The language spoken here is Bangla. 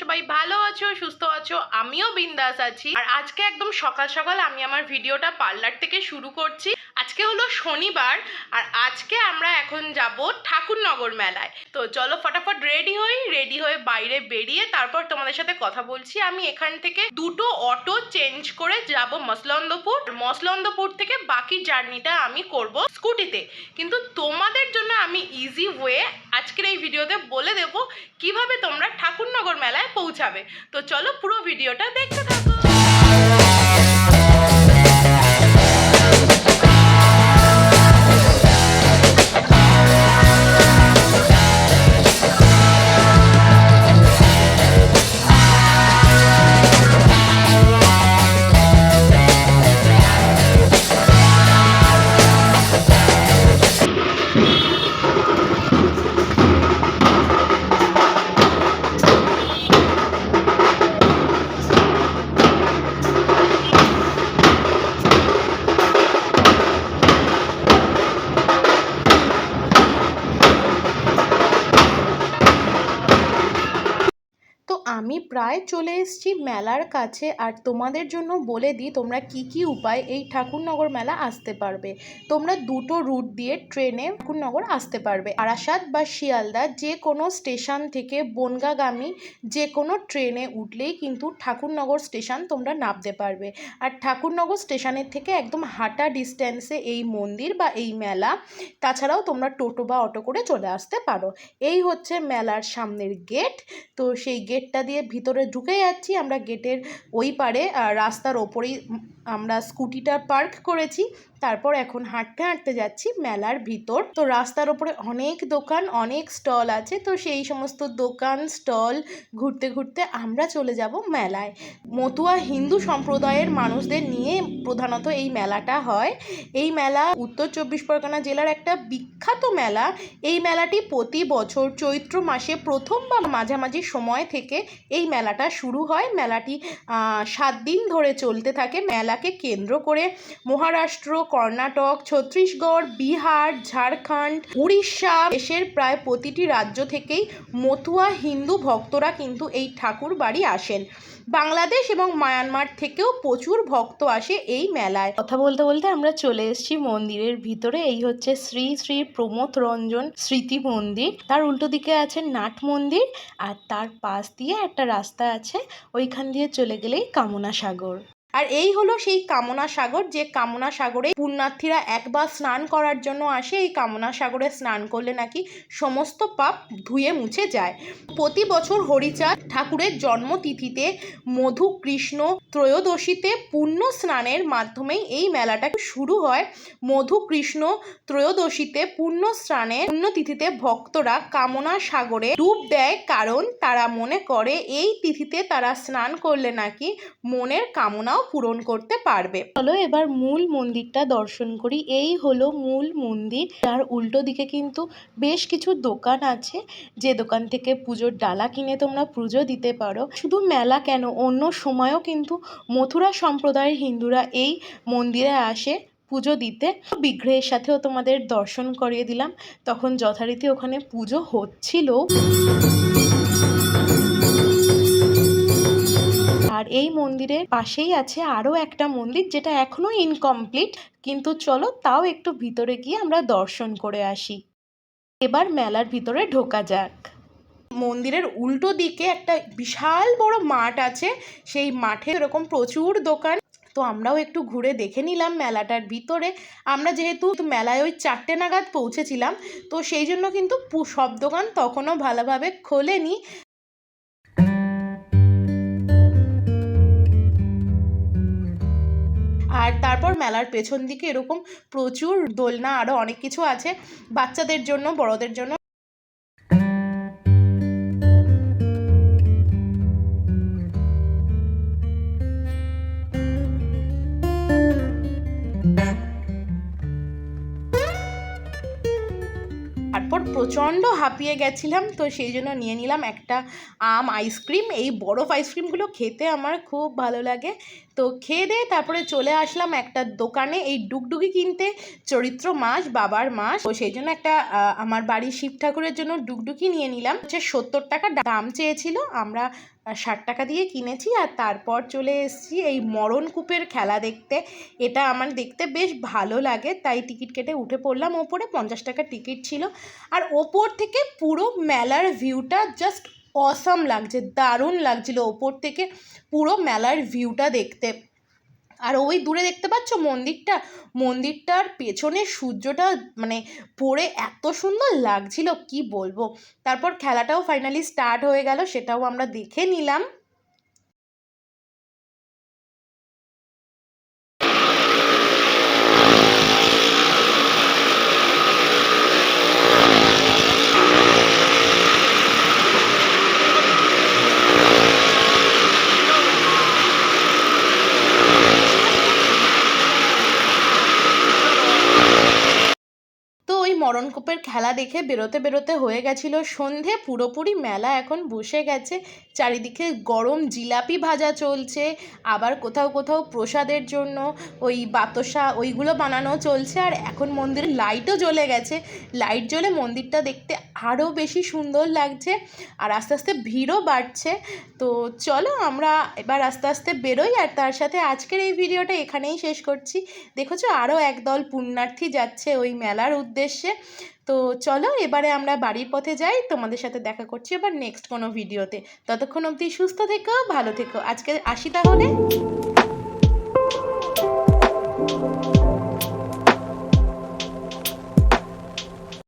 সবাই ভালো আছো, সুস্থ আছো, আমিও বিন্দাস আছি। আর আজকে একদম সকাল সকাল আমি আমার ভিডিওটা পার্লার থেকে শুরু করছি। আজকে হলো শনিবার আর আজকে আমরা এখন যাব ঠাকুরনগর মেলায়। তো চলো ফটাফট রেডি হয়ে বাইরে বেরিয়ে তারপর তোমাদের সাথে কথা বলছি। আমি এখান থেকে দুটো অটো চেঞ্জ করে যাব মসলন্দপুর থেকে বাকি জার্নিটা আমি করব স্কুটিতে। কিন্তু তোমাদের জন্য আমি ইজি ওয়ে আজকের এই ভিডিওতে বলে দেব কিভাবে তোমরা ঠাকুরনগর মেলায় পৌঁছাবে। তো চলো পুরো ভিডিওটা দেখতে থাকো। আমি প্রায় চলে এসেছি মেলার কাছে। আর তোমাদের জন্য বলে দিই তোমরা কি কি উপায় এই ঠাকুরনগর মেলা আসতে পারবে। তোমরা দুটো রুট দিয়ে ট্রেনে ঠাকুরনগর আসতে পারবে। বারাসাত বা শিয়ালদা যে কোনো স্টেশন থেকে বনগাগামী যে কোনো ট্রেনে উঠলেই কিন্তু ঠাকুরনগর স্টেশন তোমরা নামতে পারবে। আর ঠাকুরনগর স্টেশনের থেকে একদম হাঁটা ডিস্টেন্সে এই মন্দির বা এই মেলা। তাছাড়াও তোমরা টোটো বা অটো করে চলে আসতে পারো। এই হচ্ছে মেলার সামনের গেট। তো সেই গেটটা দিয়ে ভিতরে ঢুকে যাচ্ছি। আমরা গেটের ওই পারে রাস্তার ওপরেই আমরা স্কুটিটা পার্ক করেছি। তারপর এখন হাঁটতে হাঁটতে যাচ্ছি মেলার ভিতর। তো রাস্তার ওপরে অনেক দোকান, অনেক স্টল আছে। তো সেই সমস্ত দোকান স্টল ঘুরতে ঘুরতে আমরা চলে যাব মেলায়। মতুয়া হিন্দু সম্প্রদায়ের মানুষদের নিয়ে প্রধানত এই মেলাটা হয়। এই মেলা উত্তর চব্বিশ পরগনা জেলার একটা বিখ্যাত মেলা। এই মেলাটি প্রতি বছর চৈত্র মাসে প্রথম বা মাঝামাঝি সময় থেকে এই মেলাটা শুরু হয়। মেলাটি 7 দিন ধরে চলতে থাকে। মেলাকে কেন্দ্র করে মহারাষ্ট্র, কর্ণাটক, ছত্তিশগড়, বিহার, ঝাড়খণ্ড, উড়িষ্যা দেশের প্রায় প্রতিটি রাজ্য থেকেই মতুয়া হিন্দু ভক্তরা কিন্তু এই ঠাকুর বাড়ি আসেন। বাংলাদেশ এবং মায়ানমার থেকেও প্রচুর ভক্ত আসে এই মেলায়। কথা বলতে বলতে আমরা চলে এসেছি মন্দিরের ভিতরে। এই হচ্ছে শ্রী শ্রী প্রমোদ রঞ্জন স্মৃতি মন্দির। তার উল্টো দিকে আছে নাট মন্দির আর তার পাশ দিয়ে একটা রাস্তা আছে, ওইখান দিয়ে চলে গেলেই কামনা সাগর। আর এই হলো সেই কামনা সাগর, যে কামনা সাগরে পুণ্যার্থীরা একবার স্নান করার জন্য আসে। এই কামনা সাগরে স্নান করলে নাকি সমস্ত পাপ ধুয়ে মুছে যায়। প্রতি বছর হরিচাঁদ ঠাকুরের জন্মতিথিতে মধু কৃষ্ণ ত্রয়োদশীতে পুণ্য স্নানের মাধ্যমেই এই মেলাটা শুরু হয়। মধু কৃষ্ণ ত্রয়োদশীতে পুণ্যতিথিতে ভক্তরা কামনা সাগরে ডুব দেয়, কারণ তারা মনে করে এই তিথিতে তারা স্নান করলে নাকি মনের কামনাও পূরণ করতে পারবে। চলো এবার মূল মন্দিরটা দর্শন করি। এই হলো মূল মন্দির। তার উল্টো দিকে কিন্তু বেশ কিছু দোকান আছে, যে দোকান থেকে পুজোর ডালা কিনে তোমরা পুজো দিতে পারো। শুধু মেলা কেন, অন্য সময়ও কিন্তু মথুরা সম্প্রদায়ের হিন্দুরা এই মন্দিরে আসে পুজো দিতে। বিগ্রহের সাথেও তোমাদের দর্শন করিয়ে দিলাম। তখন যথারীতি ওখানে পুজো হচ্ছিল। আর এই মন্দিরের পাশেই আছে আরও একটা মন্দির, যেটা এখনো ইনকমপ্লিট, কিন্তু চলো তাও একটু ভিতরে গিয়ে আমরা দর্শন করে আসি। এবার মেলার ভিতরে ঢোকা যাক। মন্দিরের উল্টো দিকে একটা বিশাল বড় মাঠ আছে। সেই মাঠে এরকম প্রচুর দোকান। তো আমরাও একটু ঘুরে দেখে নিলাম মেলাটার ভিতরে। আমরা যেহেতু মেলায় ওই 4টে নাগাদ পৌঁছেছিলাম, তো সেই জন্য কিন্তু সব দোকান তখনও ভালোভাবে খোলেনি। আর তারপর মেলার পেছন দিকে এরকম প্রচুর দোলনা আরও অনেক কিছু আছে, বাচ্চাদের জন্য বড়দের জন্য। তারপর প্রচণ্ড হাঁপিয়ে গেছিলাম, তো সেই জন্য নিয়ে নিলাম একটা আম আইসক্রিম। এই বরফ আইসক্রিমগুলো খেতে আমার খুব ভালো লাগে। তো খেয়ে দিয়ে তারপরে চলে আসলাম একটা দোকানে এই ডুগডুগি কিনতে। চরিত্র মাস, বাবার মাস, তো সেই জন্য একটা আমার বাড়ির শিব ঠাকুরের জন্য ডুগডুগি নিয়ে নিলাম। হচ্ছে 70 টাকা দাম চেয়েছিল, আমরা 60 টাকা দিয়ে কিনেছি। আর তারপর চলে এসেছি এই মরণকূপের খেলা দেখতে। এটা আমার দেখতে বেশ ভালো লাগে, তাই টিকিট কেটে উঠে পড়লাম ওপরে। 50 টাকা টিকিট ছিল। আর ওপর থেকে পুরো মেলার ভিউটা জাস্ট অসাম লাগছে, দারুণ লাগছিল ওপর থেকে পুরো মেলার ভিউটা দেখতে। আর ওই দূরে দেখতে পাচ্ছ মন্দিরটার পেছনে সূর্যটা মানে পড়ে এত সুন্দর লাগছিল কি বলবো। তারপর খেলাটাও ফাইনালি স্টার্ট হয়ে গেল, সেটাও আমরা দেখে নিলাম। তো ওই মরণকূপের খেলা দেখে বেরোতে বেরোতে হয়ে গেছিলো সন্ধে। পুরোপুরি মেলা এখন বসে গেছে, চারিদিকে গরম জিলাপি ভাজা চলছে, আবার কোথাও কোথাও প্রসাদের জন্য ওই বাতাসা ওইগুলো বানানো চলছে। আর এখন মন্দিরে লাইটও জ্বলে গেছে, লাইট জ্বলে মন্দিরটা দেখতে আরও বেশি সুন্দর লাগছে। আর আস্তে আস্তে ভিড়ও বাড়ছে। তো চলো আমরা এবার আস্তে আস্তে বেরোই। আর তার সাথে আজকের এই ভিডিওটা এখানেই শেষ করছি। দেখেছো আরও একদল পুণ্যার্থী যাচ্ছে ওই মেলার উদ্দেশ্যে। তো চলো এবারে আমরা বাড়ির পথে যাই, তোমাদের সাথে দেখা করছি এবার নেক্সট কোনো ভিডিওতে। ততক্ষণ অবধি সুস্থ থেকো, ভালো থেকো, আজকে আসি তাহলে।